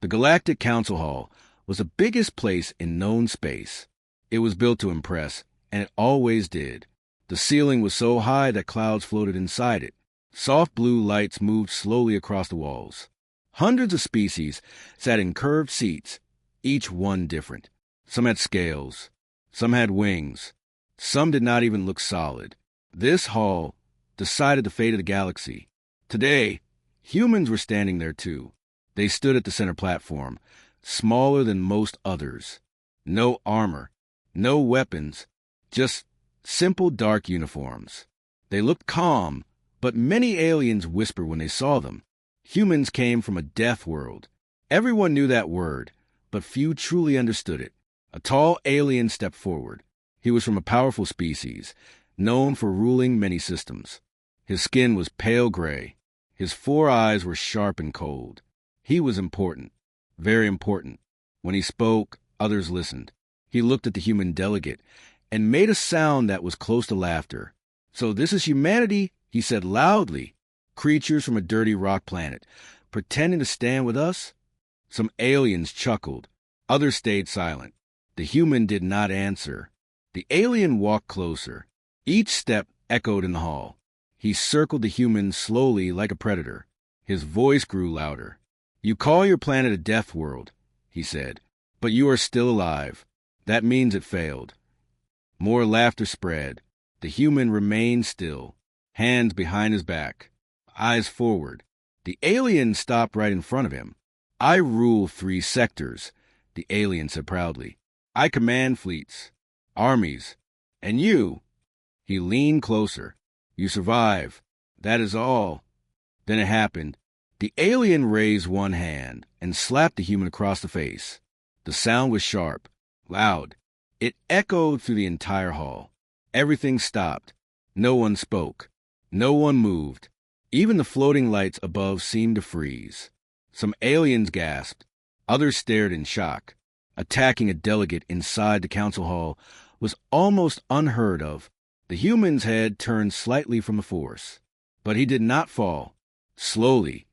The Galactic Council Hall was the biggest place in known space. It was built to impress, and it always did. The ceiling was so high that clouds floated inside it. Soft blue lights moved slowly across the walls. Hundreds of species sat in curved seats, each one different. Some had scales. Some had wings. Some did not even look solid. This hall decided the fate of the galaxy. Today, humans were standing there too. They stood at the center platform, smaller than most others. No armor, no weapons, just simple dark uniforms. They looked calm, but many aliens whispered when they saw them. Humans came from a death world. Everyone knew that word, but few truly understood it. A tall alien stepped forward. He was from a powerful species, known for ruling many systems. His skin was pale gray. His 4 eyes were sharp and cold. He was important, very important. When he spoke, others listened. He looked at the human delegate and made a sound that was close to laughter. "So this is humanity," he said loudly. "Creatures from a dirty rock planet, pretending to stand with us?" Some aliens chuckled. Others stayed silent. The human did not answer. The alien walked closer. Each step echoed in the hall. He circled the human slowly like a predator. His voice grew louder. "You call your planet a death world," he said, "but you are still alive. That means it failed." More laughter spread. The human remained still, hands behind his back, eyes forward. The alien stopped right in front of him. "I rule 3 sectors," the alien said proudly. "I command fleets, armies, and you." He leaned closer. "You survive. That is all." Then it happened. The alien raised one hand and slapped the human across the face. The sound was sharp, loud. It echoed through the entire hall. Everything stopped. No one spoke. No one moved. Even the floating lights above seemed to freeze. Some aliens gasped. Others stared in shock. Attacking a delegate inside the council hall was almost unheard of. The human's head turned slightly from the force. But he did not fall. Slowly,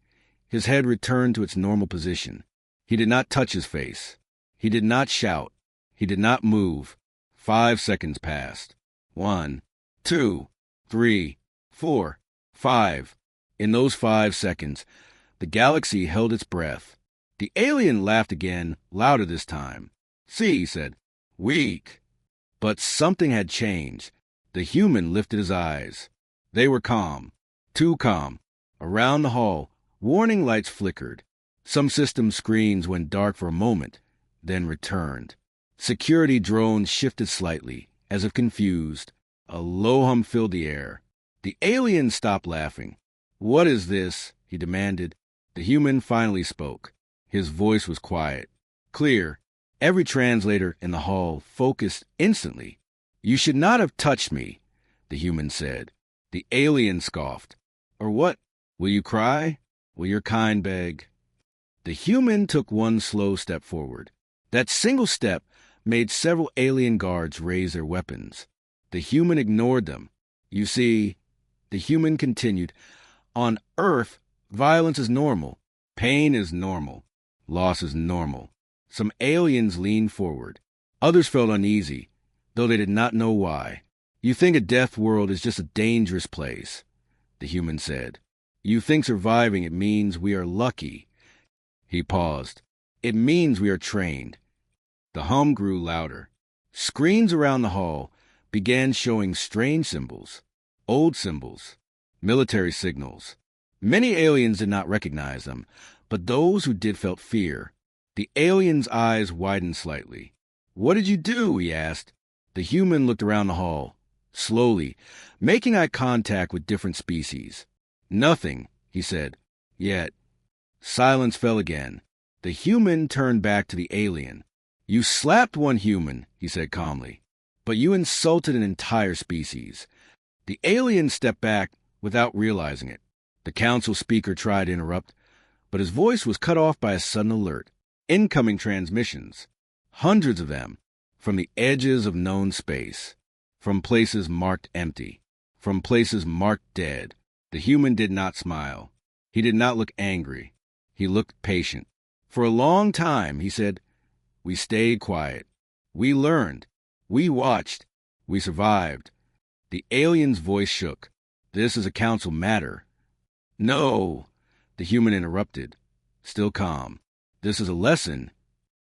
his head returned to its normal position. He did not touch his face. He did not shout. He did not move. 5 seconds passed. 1, 2, 3, 4, 5. In those 5 seconds, the galaxy held its breath. The alien laughed again, louder this time. "See," he said, "weak." But something had changed. The human lifted his eyes. They were calm, too calm. Around the hall, warning lights flickered. Some system screens went dark for a moment, then returned. Security drones shifted slightly, as if confused. A low hum filled the air. The alien stopped laughing. "What is this?" he demanded. The human finally spoke. His voice was quiet, clear. Every translator in the hall focused instantly. "You should not have touched me," the human said. The alien scoffed. "Or what? Will you cry? Will your kind beg?" The human took one slow step forward. That single step made several alien guards raise their weapons. The human ignored them. "You see," the human continued, "on Earth, violence is normal. Pain is normal. Loss is normal." Some aliens leaned forward. Others felt uneasy, though they did not know why. "You think a death world is just a dangerous place," the human said. "You think surviving it means we are lucky." He paused. "It means we are trained." The hum grew louder. Screens around the hall began showing strange symbols, old symbols, military signals. Many aliens did not recognize them, but those who did felt fear. The alien's eyes widened slightly. "What did you do?" he asked. The human looked around the hall, slowly, making eye contact with different species. "Nothing," he said. "Yet." Silence fell again. The human turned back to the alien. "You slapped one human," he said calmly, "but you insulted an entire species." The alien stepped back without realizing it. The council speaker tried to interrupt, but his voice was cut off by a sudden alert. Incoming transmissions. Hundreds of them, from the edges of known space, from places marked empty, from places marked dead. The human did not smile. He did not look angry. He looked patient. For a long time, he said, we stayed quiet. We learned. We watched. We survived. The alien's voice shook. This is a council matter. No, the human interrupted, still calm. This is a lesson.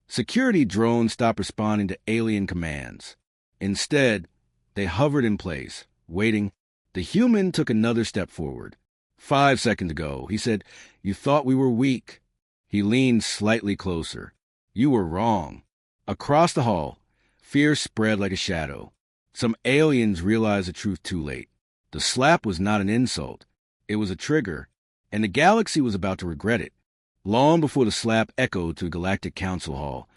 Security drones stopped responding to alien commands. Instead, they hovered in place, waiting. The human took another step forward. 5 seconds ago, he said, you thought we were weak. He leaned slightly closer. You were wrong. Across the hall, fear spread like a shadow. Some aliens realized the truth too late. The slap was not an insult. It was a trigger, and the galaxy was about to regret it. Long before the slap echoed to Galactic Council Hall,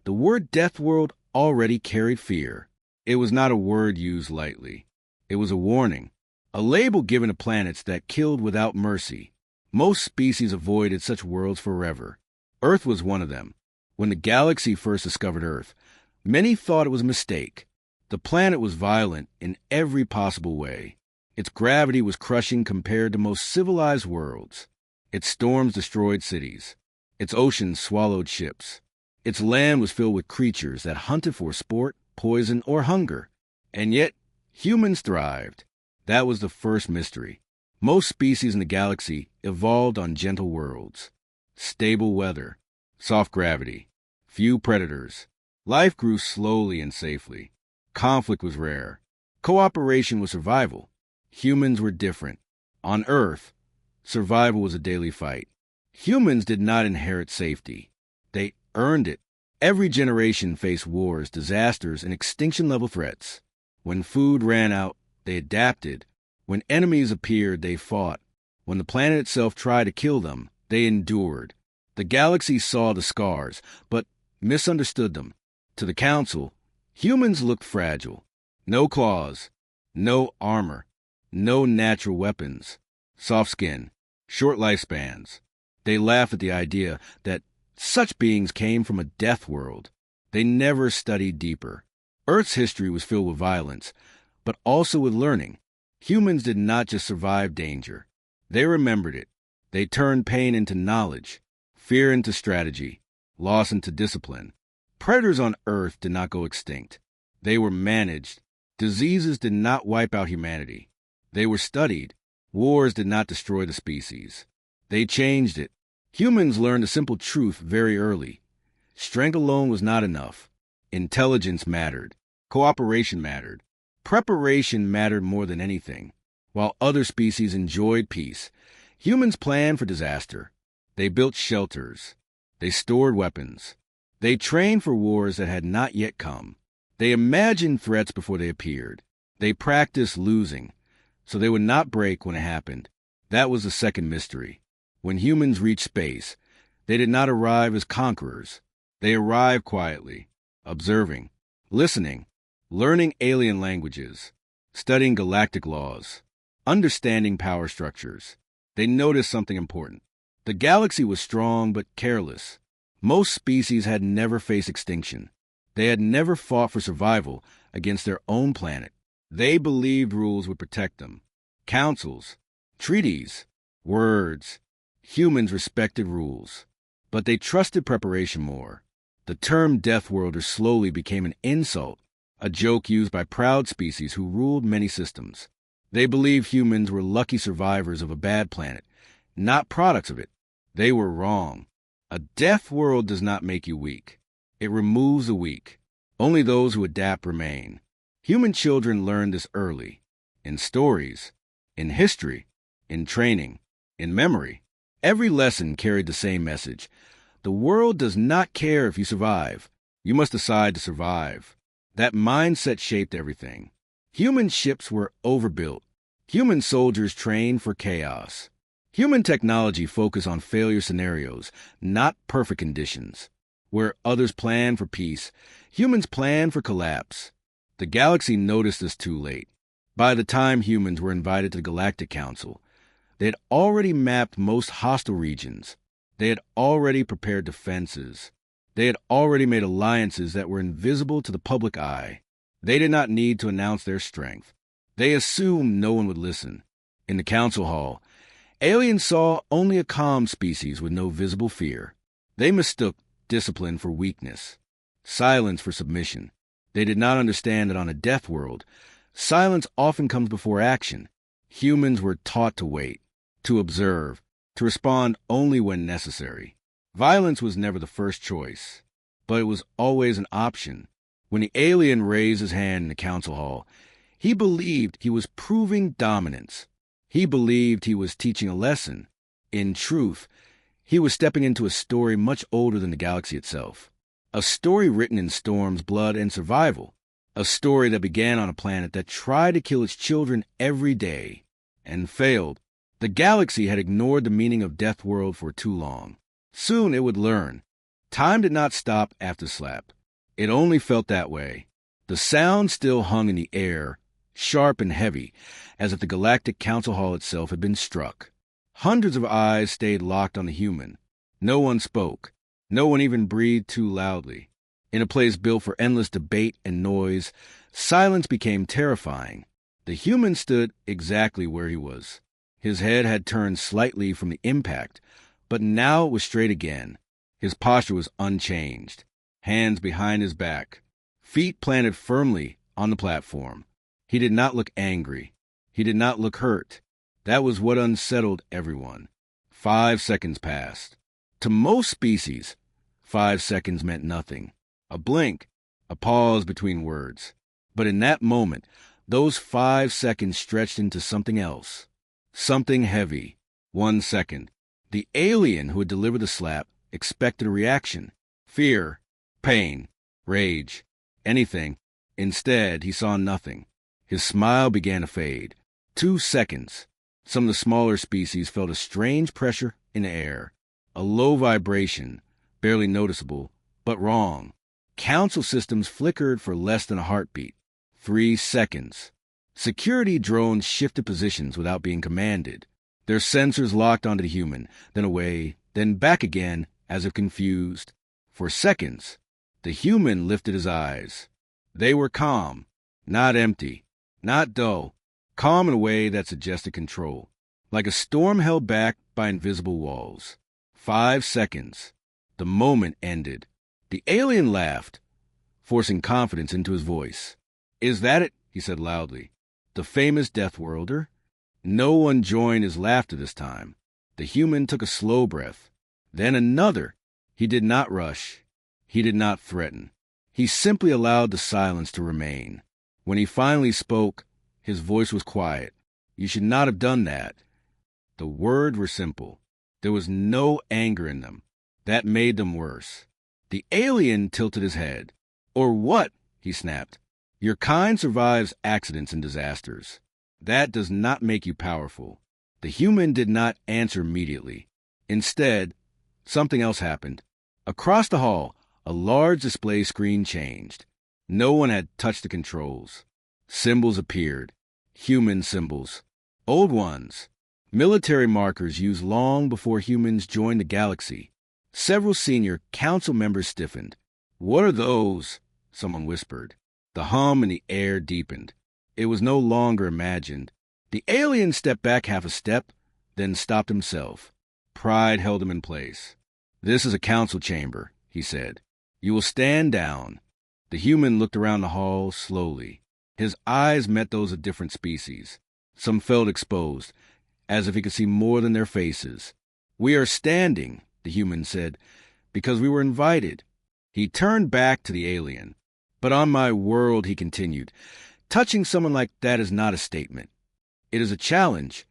the word Deathworld already carried fear. It was not a word used lightly. It was a warning, a label given to planets that killed without mercy. Most species avoided such worlds forever. Earth was one of them. When the galaxy first discovered Earth, many thought it was a mistake. The planet was violent in every possible way. Its gravity was crushing compared to most civilized worlds. Its storms destroyed cities. Its oceans swallowed ships. Its land was filled with creatures that hunted for sport, poison, or hunger. And yet, humans thrived. That was the first mystery. Most species in the galaxy evolved on gentle worlds. Stable weather, soft gravity, few predators. Life grew slowly and safely. Conflict was rare. Cooperation was survival. Humans were different. On Earth, survival was a daily fight. Humans did not inherit safety. They earned it. Every generation faced wars, disasters, and extinction-level threats. When food ran out, they adapted. When enemies appeared, they fought. When the planet itself tried to kill them, they endured. The galaxy saw the scars, but misunderstood them. To the Council, humans looked fragile. No claws, no armor, no natural weapons, soft skin, short lifespans. They laughed at the idea that such beings came from a death world. They never studied deeper. Earth's history was filled with violence, but also with learning. Humans did not just survive danger. They remembered it. They turned pain into knowledge, fear into strategy, loss into discipline. Predators on Earth did not go extinct. They were managed. Diseases did not wipe out humanity. They were studied. Wars did not destroy the species. They changed it. Humans learned a simple truth very early. Strength alone was not enough. Intelligence mattered. Cooperation mattered. Preparation mattered more than anything. While other species enjoyed peace, humans planned for disaster. They built shelters. They stored weapons. They trained for wars that had not yet come. They imagined threats before they appeared. They practiced losing, so they would not break when it happened. That was the second mystery. When humans reached space, they did not arrive as conquerors. They arrived quietly, observing, listening, learning alien languages, studying galactic laws, understanding power structures. They noticed something important. The galaxy was strong but careless. Most species had never faced extinction. They had never fought for survival against their own planet. They believed rules would protect them. Councils, treaties, words. Humans respected rules, but they trusted preparation more. The term Deathworlder slowly became an insult, a joke used by proud species who ruled many systems. They believed humans were lucky survivors of a bad planet, not products of it. They were wrong. A death world does not make you weak. It removes the weak. Only those who adapt remain. Human children learned this early. In stories, in history, in training, in memory. Every lesson carried the same message. The world does not care if you survive. You must decide to survive. That mindset shaped everything. Human ships were overbuilt. Human soldiers trained for chaos. Human technology focused on failure scenarios, not perfect conditions. Where others planned for peace, humans planned for collapse. The galaxy noticed this too late. By the time humans were invited to the Galactic Council, they had already mapped most hostile regions. They had already prepared defenses. They had already made alliances that were invisible to the public eye. They did not need to announce their strength. They assumed no one would listen. In the council hall, aliens saw only a calm species with no visible fear. They mistook discipline for weakness, silence for submission. They did not understand that on a death world, silence often comes before action. Humans were taught to wait, to observe, to respond only when necessary. Violence was never the first choice, but it was always an option. When the alien raised his hand in the council hall, he believed he was proving dominance. He believed he was teaching a lesson. In truth, he was stepping into a story much older than the galaxy itself. A story written in storms, blood, and survival. A story that began on a planet that tried to kill its children every day and failed. The galaxy had ignored the meaning of Deathworld for too long. Soon it would learn. Time did not stop after Slap. It only felt that way. The sound still hung in the air, sharp and heavy, as if the Galactic Council Hall itself had been struck. Hundreds of eyes stayed locked on the human. No one spoke. No one even breathed too loudly. In a place built for endless debate and noise, silence became terrifying. The human stood exactly where he was. His head had turned slightly from the impact, but now it was straight again. His posture was unchanged. Hands behind his back, feet planted firmly on the platform. He did not look angry. He did not look hurt. That was what unsettled everyone. 5 seconds passed. To most species, 5 seconds meant nothing. A blink, a pause between words. But in that moment, those 5 seconds stretched into something else. Something heavy. 1 second. The alien who had delivered the slap expected a reaction. Fear, pain, rage, anything. Instead, he saw nothing. His smile began to fade. 2 seconds. Some of the smaller species felt a strange pressure in the air. A low vibration, barely noticeable, but wrong. Council systems flickered for less than a heartbeat. 3 seconds. Security drones shifted positions without being commanded. Their sensors locked onto the human, then away, then back again, as if confused. For seconds, the human lifted his eyes. They were calm, not empty, not dull, calm in a way that suggested control, like a storm held back by invisible walls. 5 seconds. The moment ended. The alien laughed, forcing confidence into his voice. "Is that it?" he said loudly. "The famous Deathworlder?" No one joined his laughter this time. The human took a slow breath, then another. He did not rush. He did not threaten. He simply allowed the silence to remain. When he finally spoke, his voice was quiet. "You should not have done that." The words were simple. There was no anger in them. That made them worse. The alien tilted his head. "Or what?" he snapped. "Your kind survives accidents and disasters. That does not make you powerful." The human did not answer immediately. Instead, something else happened. Across the hall, a large display screen changed. No one had touched the controls. Symbols appeared. Human symbols. Old ones. Military markers used long before humans joined the galaxy. Several senior council members stiffened. "What are those?" someone whispered. The hum in the air deepened. It was no longer imagined. The alien stepped back half a step, then stopped himself. Pride held him in place. "This is a council chamber," he said. "You will stand down." The human looked around the hall slowly. His eyes met those of different species. Some felt exposed, as if he could see more than their faces. "We are standing," the human said, "because we were invited." He turned back to the alien. "But on my world," he continued, "touching someone like that is not a statement. It is a challenge."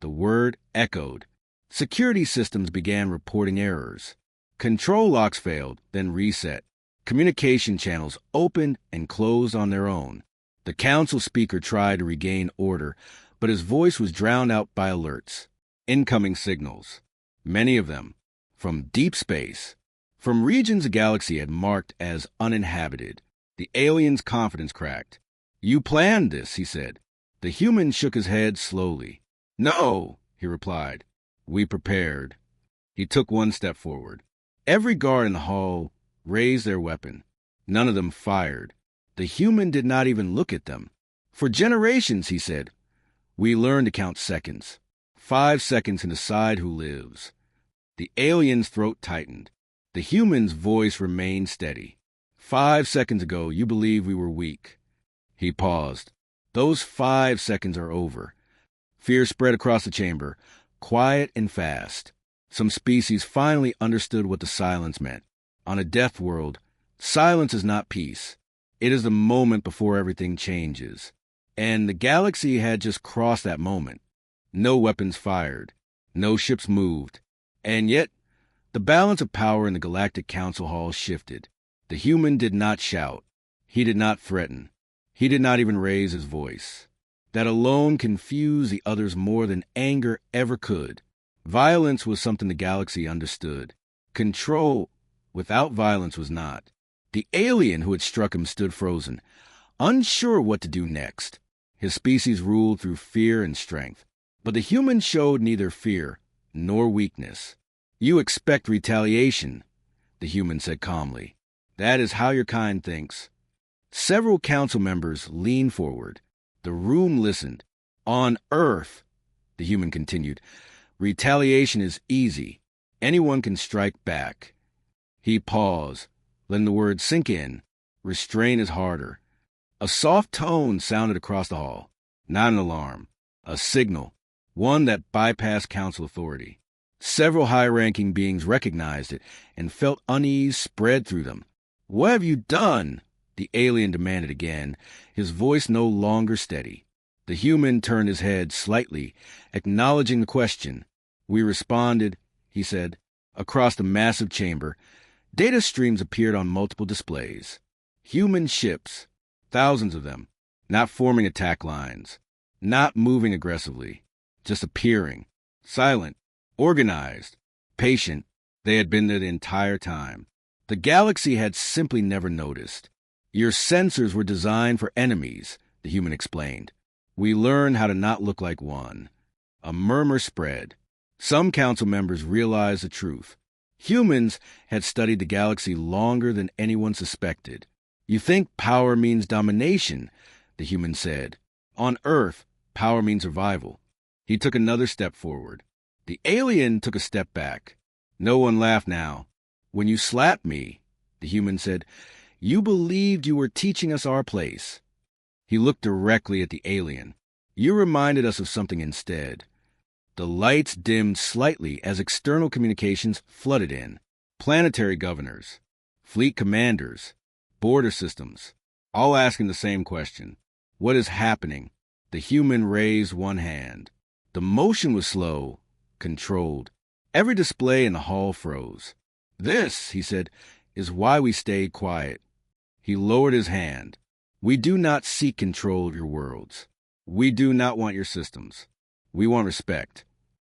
The word echoed. Security systems began reporting errors. Control locks failed, then reset. Communication channels opened and closed on their own. The council speaker tried to regain order, but his voice was drowned out by alerts. Incoming signals. Many of them. From deep space. From regions the galaxy had marked as uninhabited. The alien's confidence cracked. "You planned this," he said. The human shook his head slowly. "No," he replied. "We prepared." He took one step forward. Every guard in the hall raised their weapon. None of them fired. The human did not even look at them. "For generations," he said, "we learned to count seconds. 5 seconds to decide who lives." The alien's throat tightened. The human's voice remained steady. 5 seconds ago, you believed we were weak. He paused. Those 5 seconds are over. Fear spread across the chamber, quiet and fast. Some species finally understood what the silence meant. On a death world, silence is not peace. It is the moment before everything changes. And the galaxy had just crossed that moment. No weapons fired. No ships moved. And yet, the balance of power in the Galactic Council Hall shifted. The human did not shout. He did not threaten. He did not even raise his voice. That alone confused the others more than anger ever could. Violence was something the galaxy understood. Control without violence was not. The alien who had struck him stood frozen, unsure what to do next. His species ruled through fear and strength. But the human showed neither fear nor weakness. You expect retaliation, the human said calmly. That is how your kind thinks. Several council members leaned forward. The room listened. On Earth, the human continued, retaliation is easy. Anyone can strike back. He paused, letting the words sink in. Restraint is harder. A soft tone sounded across the hall. Not an alarm. A signal. One that bypassed council authority. Several high-ranking beings recognized it and felt unease spread through them. What have you done? The alien demanded again, his voice no longer steady. The human turned his head slightly, acknowledging the question. We responded, he said. Across the massive chamber, data streams appeared on multiple displays. Human ships, thousands of them, not forming attack lines, not moving aggressively, just appearing, silent, organized, patient. They had been there the entire time. The galaxy had simply never noticed. Your sensors were designed for enemies, the human explained. We learned how to not look like one. A murmur spread. Some council members realized the truth. Humans had studied the galaxy longer than anyone suspected. You think power means domination, the human said. On Earth, power means survival. He took another step forward. The alien took a step back. No one laughed now. When you slapped me, the human said, you believed you were teaching us our place. He looked directly at the alien. You reminded us of something instead. The lights dimmed slightly as external communications flooded in. Planetary governors, fleet commanders, border systems, all asking the same question. What is happening? The human raised one hand. The motion was slow, controlled. Every display in the hall froze. This, he said, is why we stayed quiet. He lowered his hand. We do not seek control of your worlds. We do not want your systems. We want respect.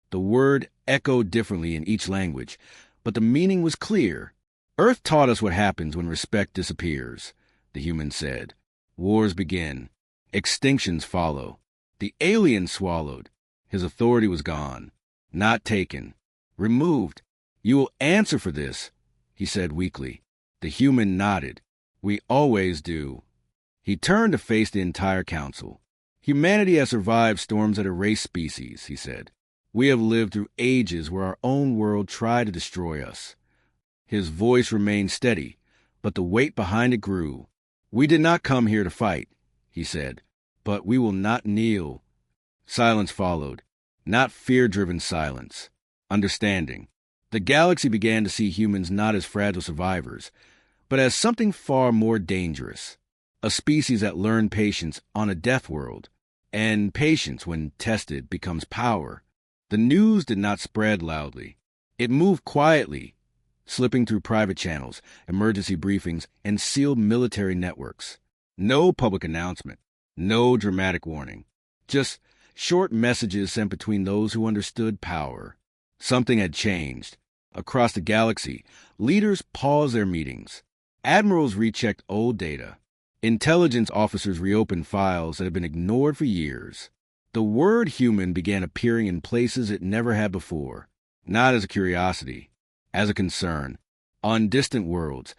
The word echoed differently in each language, but the meaning was clear. Earth taught us what happens when respect disappears, the human said. Wars begin. Extinctions follow. The alien swallowed. His authority was gone. Not taken. Removed. You will answer for this, he said weakly. The human nodded. We always do. He turned to face the entire council. Humanity has survived storms that erase species, he said. We have lived through ages where our own world tried to destroy us. His voice remained steady, but the weight behind it grew. We did not come here to fight, he said, but we will not kneel. Silence followed, not fear-driven silence. Understanding. The galaxy began to see humans not as fragile survivors, but as something far more dangerous. A species that learned patience on a death world, and patience, when tested, becomes power. The news did not spread loudly. It moved quietly, slipping through private channels, emergency briefings, and sealed military networks. No public announcement, no dramatic warning. Just short messages sent between those who understood power. Something had changed. Across the galaxy, leaders paused their meetings. Admirals rechecked old data. Intelligence officers reopened files that had been ignored for years. The word human began appearing in places it never had before, not as a curiosity, as a concern. On distant worlds,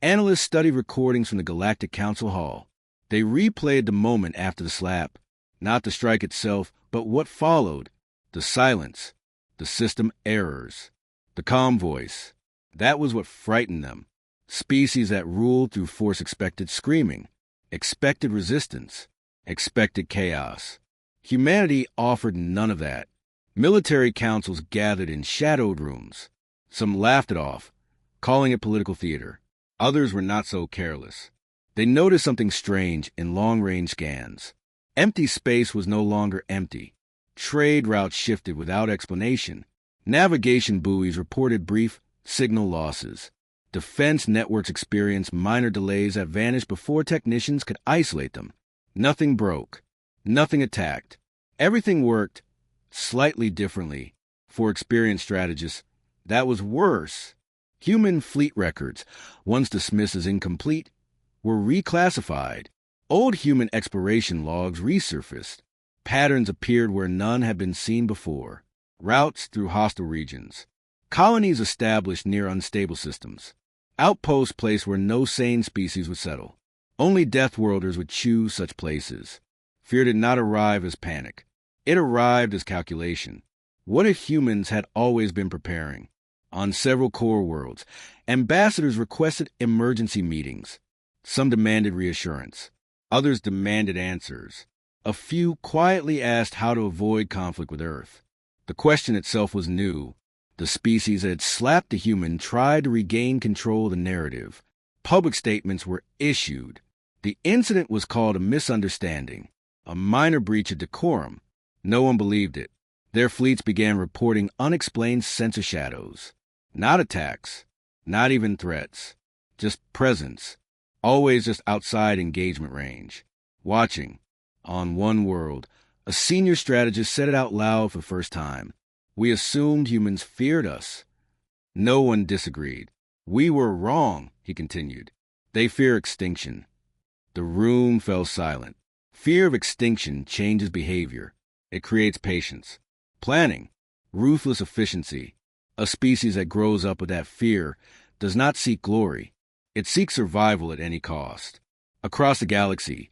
analysts studied recordings from the Galactic Council Hall. They replayed the moment after the slap, not the strike itself, but what followed, the silence, the system errors. The calm voice. That was what frightened them. Species that ruled through force expected screaming, expected resistance, expected chaos. Humanity offered none of that. Military councils gathered in shadowed rooms. Some laughed it off, calling it political theater. Others were not so careless. They noticed something strange in long-range scans. Empty space was no longer empty. Trade routes shifted without explanation. Navigation buoys reported brief signal losses. Defense networks experienced minor delays that vanished before technicians could isolate them. Nothing broke. Nothing attacked. Everything worked slightly differently. For experienced strategists, that was worse. Human fleet records, once dismissed as incomplete, were reclassified. Old human exploration logs resurfaced. Patterns appeared where none had been seen before. Routes through hostile regions. Colonies established near unstable systems. Outposts placed where no sane species would settle. Only Deathworlders would choose such places. Fear did not arrive as panic. It arrived as calculation. What if humans had always been preparing? On several core worlds, ambassadors requested emergency meetings. Some demanded reassurance. Others demanded answers. A few quietly asked how to avoid conflict with Earth. The question itself was new. The species that had slapped the human tried to regain control of the narrative. Public statements were issued. The incident was called a misunderstanding, a minor breach of decorum. No one believed it. Their fleets began reporting unexplained sensor shadows. Not attacks, not even threats, just presence, always just outside engagement range. Watching. On one world, a senior strategist said it out loud for the first time. We assumed humans feared us. No one disagreed. We were wrong, he continued. They fear extinction. The room fell silent. Fear of extinction changes behavior. It creates patience, planning, ruthless efficiency. A species that grows up with that fear does not seek glory. It seeks survival at any cost. Across the galaxy,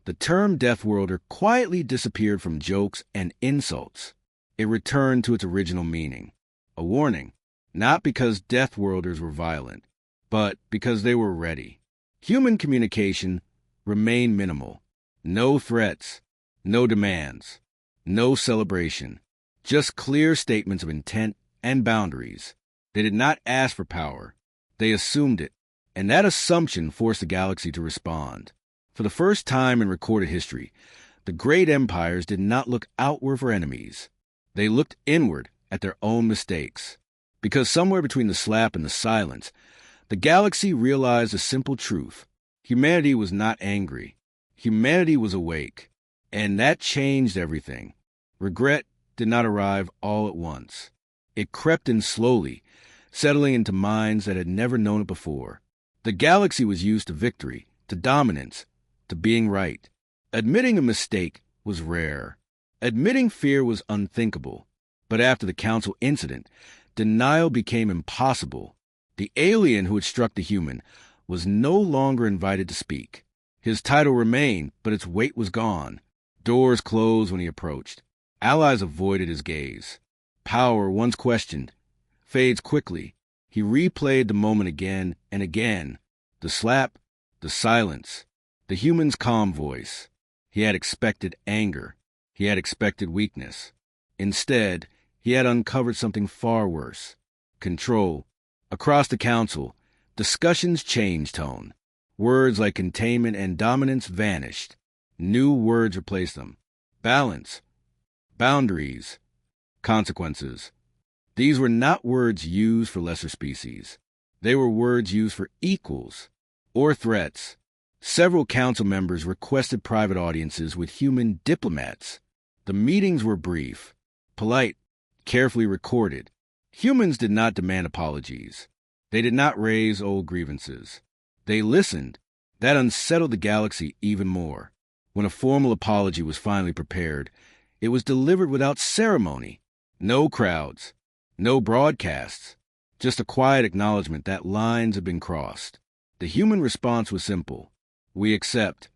the term Deathworlder quietly disappeared from jokes and insults. It returned to its original meaning, a warning, not because Deathworlders were violent, but because they were ready. Human communication remained minimal. No threats, no demands, no celebration, just clear statements of intent and boundaries. They did not ask for power. They assumed it, and that assumption forced the galaxy to respond. For the first time in recorded history, the great empires did not look outward for enemies. They looked inward at their own mistakes. Because somewhere between the slap and the silence, the galaxy realized a simple truth. Humanity was not angry. Humanity was awake. And that changed everything. Regret did not arrive all at once. It crept in slowly, settling into minds that had never known it before. The galaxy was used to victory, to dominance, to being right. Admitting a mistake was rare. Admitting fear was unthinkable. But after the council incident, denial became impossible. The alien who had struck the human was no longer invited to speak. His title remained, but its weight was gone. Doors closed when he approached. Allies avoided his gaze. Power, once questioned, fades quickly. He replayed the moment again and again. The slap, the silence, the human's calm voice. He had expected anger. He had expected weakness. Instead, he had uncovered something far worse. Control. Across the council, discussions changed tone. Words like containment and dominance vanished. New words replaced them. Balance. Boundaries. Consequences. These were not words used for lesser species. They were words used for equals or threats. Several council members requested private audiences with human diplomats. The meetings were brief, polite, carefully recorded. Humans did not demand apologies. They did not raise old grievances. They listened. That unsettled the galaxy even more. When a formal apology was finally prepared, it was delivered without ceremony. No crowds, no broadcasts, just a quiet acknowledgement that lines had been crossed. The human response was simple. We accept.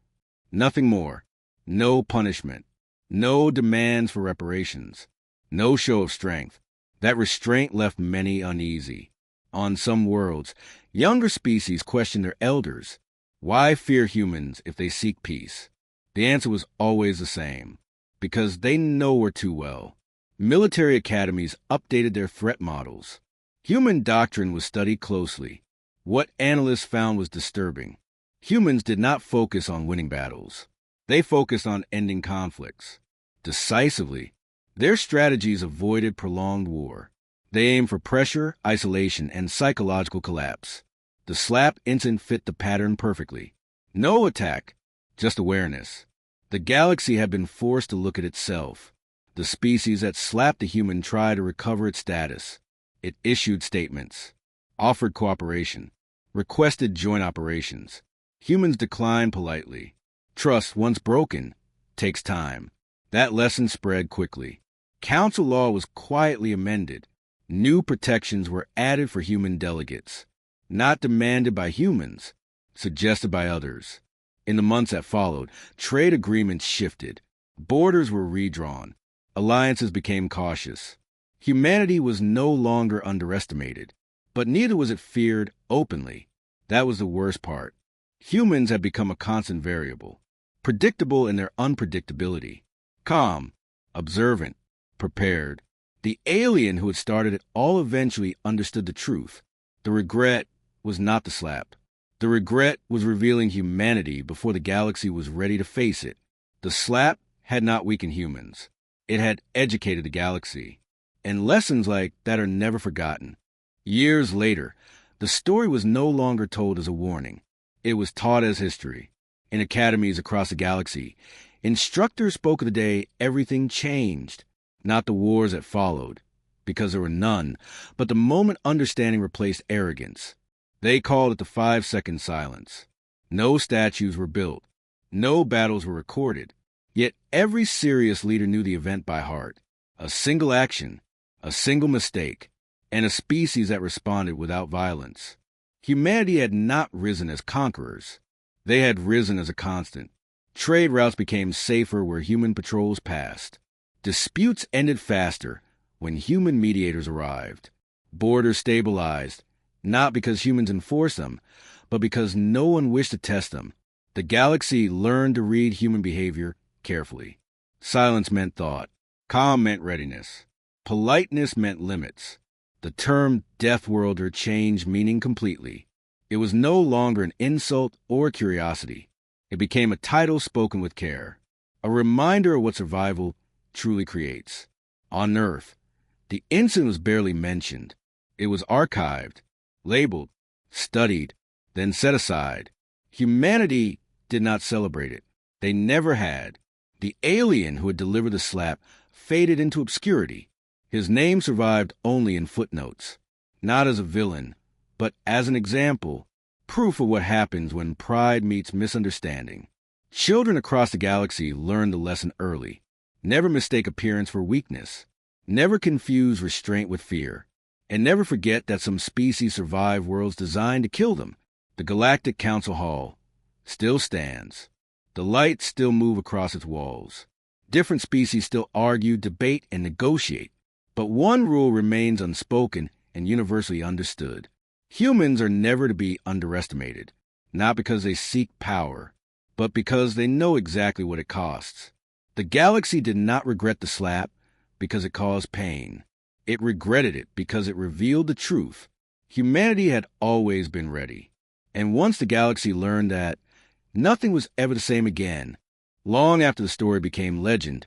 Nothing more. No punishment. No demands for reparations. No show of strength. That restraint left many uneasy. On some worlds, younger species questioned their elders. Why fear humans if they seek peace? The answer was always the same. Because they know her too well. Military academies updated their threat models. Human doctrine was studied closely. What analysts found was disturbing. Humans did not focus on winning battles. They focused on ending conflicts. Decisively, their strategies avoided prolonged war. They aimed for pressure, isolation, and psychological collapse. The slap incident fit the pattern perfectly. No attack, just awareness. The galaxy had been forced to look at itself. The species that slapped the human tried to recover its status. It issued statements, offered cooperation, requested joint operations. Humans declined politely. Trust, once broken, takes time. That lesson spread quickly. Council law was quietly amended. New protections were added for human delegates. Not demanded by humans, suggested by others. In the months that followed, trade agreements shifted. Borders were redrawn. Alliances became cautious. Humanity was no longer underestimated, but neither was it feared openly. That was the worst part. Humans had become a constant variable, predictable in their unpredictability. Calm, observant, prepared. The alien who had started it all eventually understood the truth. The regret was not the slap. The regret was revealing humanity before the galaxy was ready to face it. The slap had not weakened humans. It had educated the galaxy. And lessons like that are never forgotten. Years later, the story was no longer told as a warning. It was taught as history. In academies across the galaxy, instructors spoke of the day everything changed. Not the wars that followed, because there were none, but the moment understanding replaced arrogance. They called it the 5-second silence. No statues were built. No battles were recorded. Yet every serious leader knew the event by heart. A single action, a single mistake, and a species that responded without violence. Humanity had not risen as conquerors. They had risen as a constant. Trade routes became safer where human patrols passed. Disputes ended faster when human mediators arrived. Borders stabilized, not because humans enforced them, but because no one wished to test them. The galaxy learned to read human behavior carefully. Silence meant thought. Calm meant readiness. Politeness meant limits. The term Deathworlder changed meaning completely. It was no longer an insult or curiosity. It became a title spoken with care, a reminder of what survival truly creates. On Earth, the incident was barely mentioned. It was archived, labeled, studied, then set aside. Humanity did not celebrate it. They never had. The alien who had delivered the slap faded into obscurity. His name survived only in footnotes, not as a villain, but as an example, proof of what happens when pride meets misunderstanding. Children across the galaxy learned the lesson early. Never mistake appearance for weakness. Never confuse restraint with fear. And never forget that some species survive worlds designed to kill them. The Galactic Council Hall still stands. The lights still move across its walls. Different species still argue, debate, and negotiate. But one rule remains unspoken and universally understood. Humans are never to be underestimated, not because they seek power, but because they know exactly what it costs. The galaxy did not regret the slap because it caused pain. It regretted it because it revealed the truth. Humanity had always been ready. And once the galaxy learned that, nothing was ever the same again. Long after the story became legend,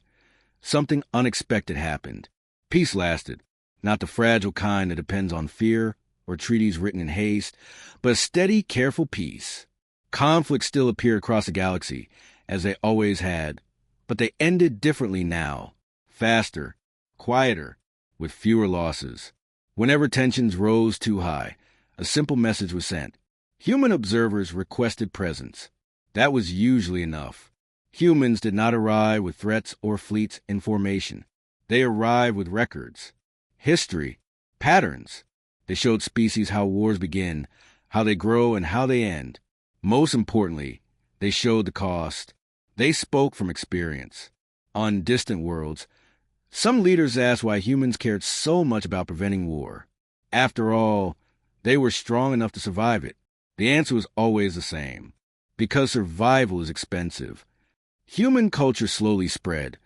something unexpected happened. Peace lasted, not the fragile kind that depends on fear or treaties written in haste, but a steady, careful peace. Conflicts still appeared across the galaxy, as they always had, but they ended differently now. Faster, quieter, with fewer losses. Whenever tensions rose too high, a simple message was sent. Human observers requested presence. That was usually enough. Humans did not arrive with threats or fleets in formation. They arrived with records, history, patterns. They showed species how wars begin, how they grow, and how they end. Most importantly, they showed the cost. They spoke from experience. On distant worlds, some leaders asked why humans cared so much about preventing war. After all, they were strong enough to survive it? The answer was always the same. Because survival is expensive. Human culture slowly spread,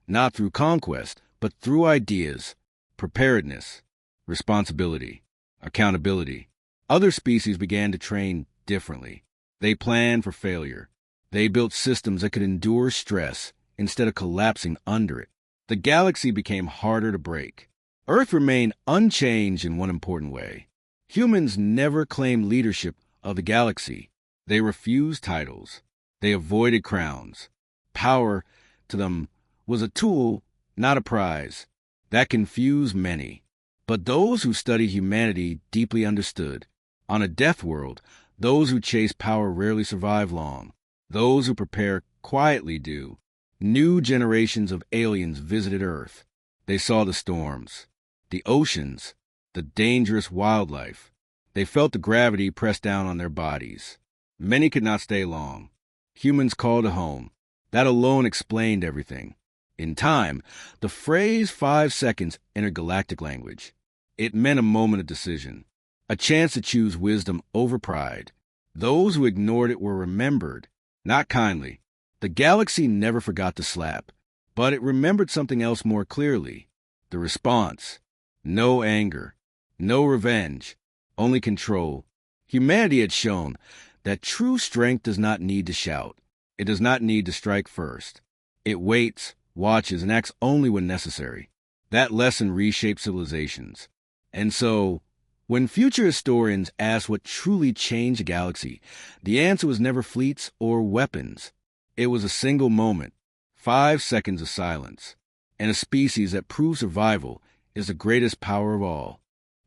not through conquest, but through ideas, preparedness, responsibility, accountability. Other species began to train differently. They planned for failure. They built systems that could endure stress instead of collapsing under it. The galaxy became harder to break. Earth remained unchanged in one important way. Humans never claimed leadership of the galaxy. They refused titles. They avoided crowns. Power, to them, was a tool, not a prize. That confused many. But those who studied humanity deeply understood. On a death world, those who chase power rarely survive long. Those who prepare quietly do. New generations of aliens visited Earth. They saw the storms, the oceans, the dangerous wildlife. They felt the gravity press down on their bodies. Many could not stay long. Humans called it home. That alone explained everything. In time, the phrase 5 seconds entered galactic language. It meant a moment of decision, a chance to choose wisdom over pride. Those who ignored it were remembered, not kindly. The galaxy never forgot the slap, but it remembered something else more clearly. The response. No anger, no revenge, only control. Humanity had shown that true strength does not need to shout. It does not need to strike first. It waits, watches, and acts only when necessary. That lesson reshaped civilizations. And so, when future historians ask what truly changed the galaxy, the answer was never fleets or weapons. It was a single moment, 5 seconds of silence, and a species that proved survival is the greatest power of all.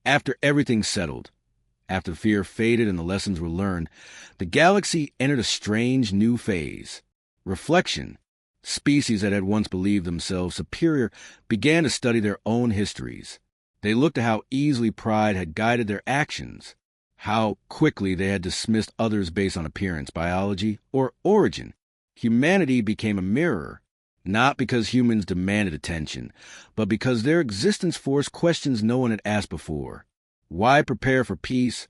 After everything settled, after fear faded and the lessons were learned, the galaxy entered a strange new phase. Reflection. Species that had once believed themselves superior began to study their own histories. They looked at how easily pride had guided their actions, how quickly they had dismissed others based on appearance, biology, or origin. Humanity became a mirror, not because humans demanded attention, but because their existence forced questions no one had asked before. Why prepare for peace,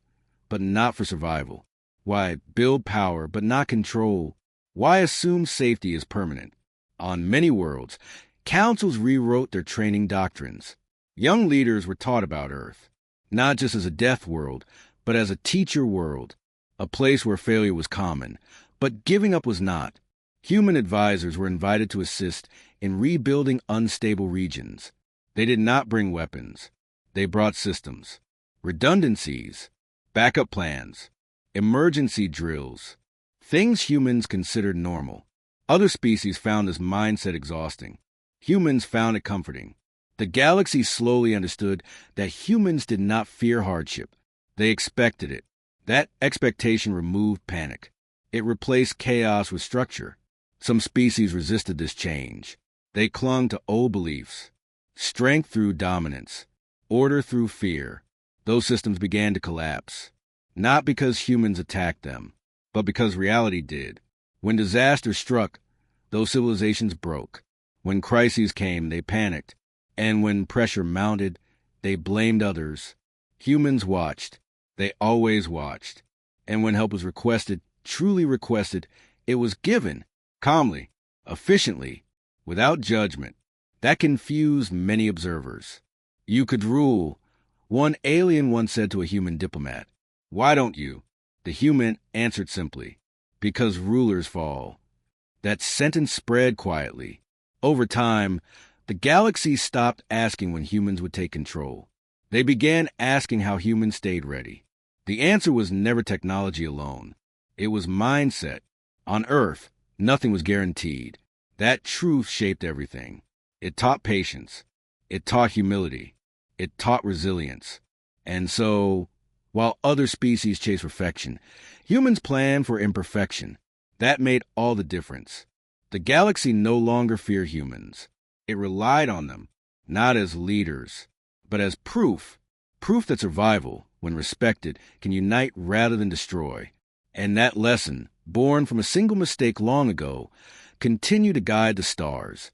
but not for survival? Why build power, but not control? Why assume safety is permanent? On many worlds, councils rewrote their training doctrines. Young leaders were taught about Earth, not just as a death world, but as a teacher world, a place where failure was common, but giving up was not. Human advisors were invited to assist in rebuilding unstable regions. They did not bring weapons. They brought systems, redundancies, backup plans, emergency drills, things humans considered normal. Other species found this mindset exhausting. Humans found it comforting. The galaxy slowly understood that humans did not fear hardship. They expected it. That expectation removed panic. It replaced chaos with structure. Some species resisted this change. They clung to old beliefs. Strength through dominance. Order through fear. Those systems began to collapse. Not because humans attacked them, but because reality did. When disaster struck, those civilizations broke. When crises came, they panicked. And when pressure mounted, they blamed others. Humans watched. They always watched. And when help was requested, truly requested, it was given. Calmly, efficiently, without judgment. That confused many observers. You could rule. One alien once said to a human diplomat, "Why don't you?" The human answered simply, "Because rulers fall." That sentence spread quietly. Over time, the galaxy stopped asking when humans would take control. They began asking how humans stayed ready. The answer was never technology alone. It was mindset. On Earth, nothing was guaranteed. That truth shaped everything. It taught patience. It taught humility. It taught resilience. And so, while other species chase perfection, humans plan for imperfection. That made all the difference. The galaxy no longer feared humans. It relied on them, not as leaders, but as proof. Proof that survival, when respected, can unite rather than destroy. And that lesson, born from a single mistake long ago, continue to guide the stars.